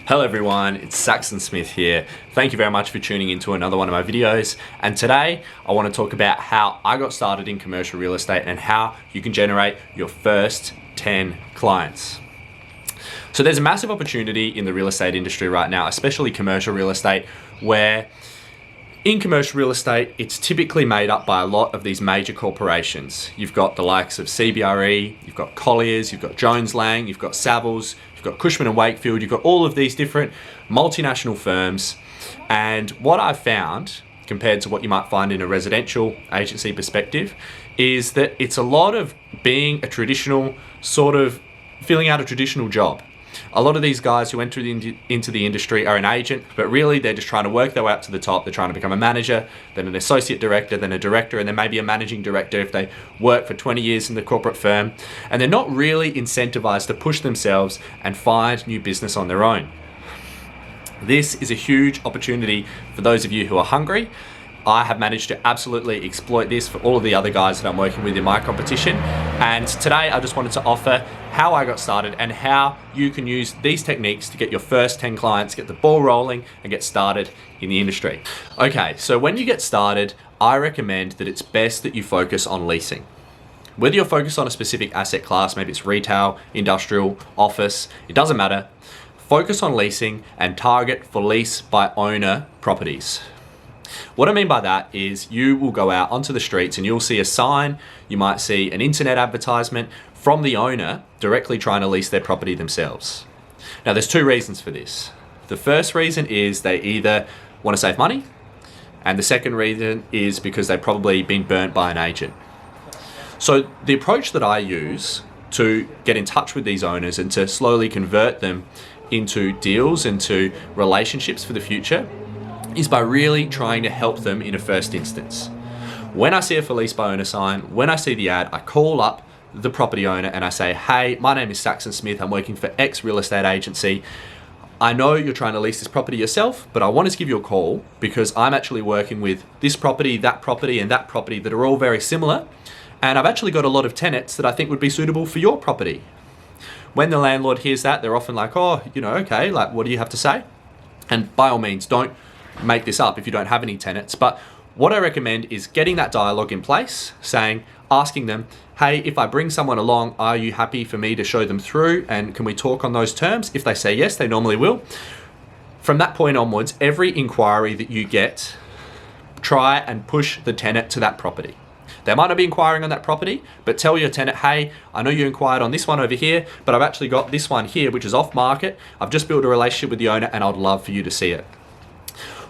Hello everyone, it's Saxon Smith here. Thank you very much for tuning into another one of my videos. And today I want to talk about how I got started in commercial real estate and how you can generate your first 10 clients. So there's a massive opportunity in the real estate industry right now, especially commercial real estate, where in commercial real estate, it's typically made up by a lot of these major corporations. You've got the likes of CBRE, you've got Colliers, you've got Jones Lang, you've got Savills, you've got Cushman & Wakefield, you've got all of these different multinational firms. And what I've found, compared to what you might find in a residential agency perspective, is that it's a lot of being a traditional, sort of filling out a traditional job. A lot of these guys who enter into the industry are an agent, but really they're just trying to work their way up to the top. They're trying to become a manager, then an associate director, then a director, and then maybe a managing director if they work for 20 years in the corporate firm. And they're not really incentivized to push themselves and find new business on their own. This is a huge opportunity for those of you who are hungry. I have managed to absolutely exploit this for all of the other guys that I'm working with in my competition. And today I just wanted to offer how I got started and how you can use these techniques to get your first 10 clients, get the ball rolling and get started in the industry. Okay, so when you get started, I recommend that it's best that you focus on leasing. Whether you're focused on a specific asset class, maybe it's retail, industrial, office, it doesn't matter. Focus on leasing and target for lease by owner properties. What I mean by that is you will go out onto the streets and you'll see a sign, you might see an internet advertisement from the owner directly trying to lease their property themselves. Now there's two reasons for this. The first reason is they either want to save money, and the second reason is because they've probably been burnt by an agent. So the approach that I use to get in touch with these owners and to slowly convert them into deals, into relationships for the future, is by really trying to help them in a first instance. When I see a for lease by owner sign, when I see the ad, I call up the property owner and I say, hey, my name is Saxon Smith, I'm working for X real estate agency. I know you're trying to lease this property yourself, but I wanted to give you a call because I'm actually working with this property, and that property that are all very similar. And I've actually got a lot of tenants that I think would be suitable for your property. When the landlord hears that, they're often like, oh, okay, like, what do you have to say? And by all means, don't make this up if you don't have any tenants, but what I recommend is getting that dialogue in place, asking them, hey, if I bring someone along, are you happy for me to show them through, and can we talk on those terms? If they say yes, they normally will. From that point onwards, every inquiry that you get, try and push the tenant to that property. They might not be inquiring on that property, but tell your tenant, hey, I know you inquired on this one over here, but I've actually got this one here, which is off market. I've just built a relationship with the owner and I'd love for you to see it.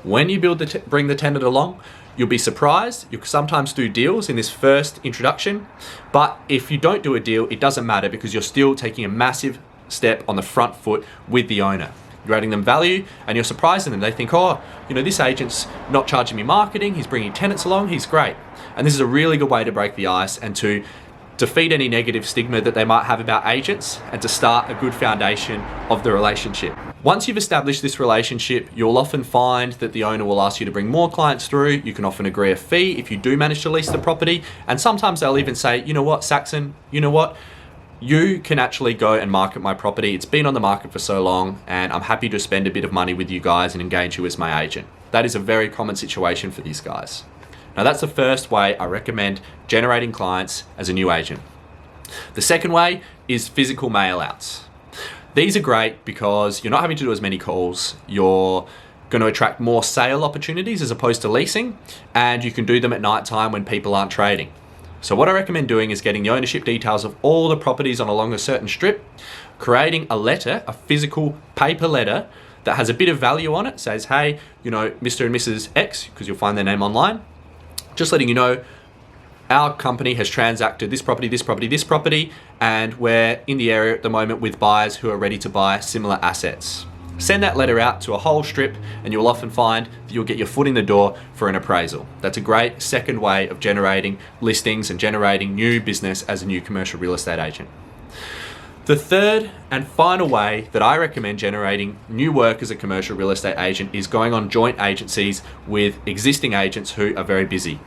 When you bring the tenant along, you'll be surprised. You'll sometimes do deals in this first introduction, but if you don't do a deal, it doesn't matter because you're still taking a massive step on the front foot with the owner. You're adding them value and you're surprising them. They think, oh, this agent's not charging me marketing, he's bringing tenants along, he's great. And this is a really good way to break the ice and to defeat any negative stigma that they might have about agents and to start a good foundation of the relationship. Once you've established this relationship, you'll often find that the owner will ask you to bring more clients through. You can often agree a fee if you do manage to lease the property. And sometimes they'll even say, you know what, Saxon, you can actually go and market my property. It's been on the market for so long and I'm happy to spend a bit of money with you guys and engage you as my agent. That is a very common situation for these guys. Now that's the first way I recommend generating clients as a new agent. The second way is physical mailouts. These are great because you're not having to do as many calls. You're going to attract more sale opportunities as opposed to leasing, and you can do them at night time when people aren't trading. So what I recommend doing is getting the ownership details of all the properties along a certain strip, creating a letter, a physical paper letter that has a bit of value on it, says, hey, Mr. and Mrs. X, because you'll find their name online, just letting you know our company has transacted this property, and we're in the area at the moment with buyers who are ready to buy similar assets. Send that letter out to a whole strip and you'll often find that you'll get your foot in the door for an appraisal. That's a great second way of generating listings and generating new business as a new commercial real estate agent. The third and final way that I recommend generating new work as a commercial real estate agent is going on joint agencies with existing agents who are very busy.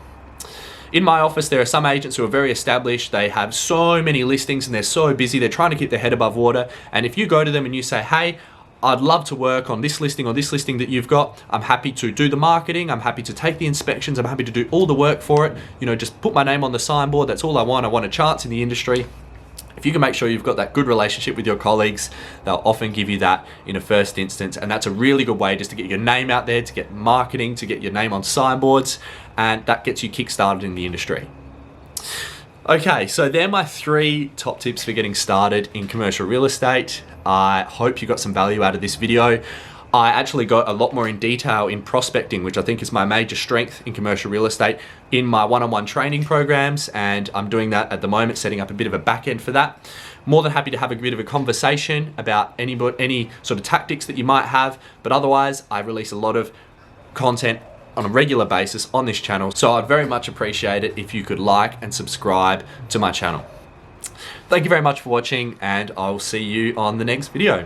In my office, there are some agents who are very established. They have so many listings and they're so busy. They're trying to keep their head above water. And if you go to them and you say, hey, I'd love to work on this listing or this listing that you've got. I'm happy to do the marketing. I'm happy to take the inspections. I'm happy to do all the work for it. You know, just put my name on the signboard. That's all I want. I want a chance in the industry. If you can make sure you've got that good relationship with your colleagues, they'll often give you that in a first instance. And that's a really good way just to get your name out there, to get marketing, to get your name on signboards. And that gets you kick-started in the industry. Okay, so they're my 3 top tips for getting started in commercial real estate. I hope you got some value out of this video. I actually got a lot more in detail in prospecting, which I think is my major strength in commercial real estate, in my one-on-one training programs, and I'm doing that at the moment, setting up a bit of a back end for that. More than happy to have a bit of a conversation about any sort of tactics that you might have, but otherwise I release a lot of content on a regular basis on this channel, so I'd very much appreciate it if you could like and subscribe to my channel. Thank you very much for watching, and I'll see you on the next video.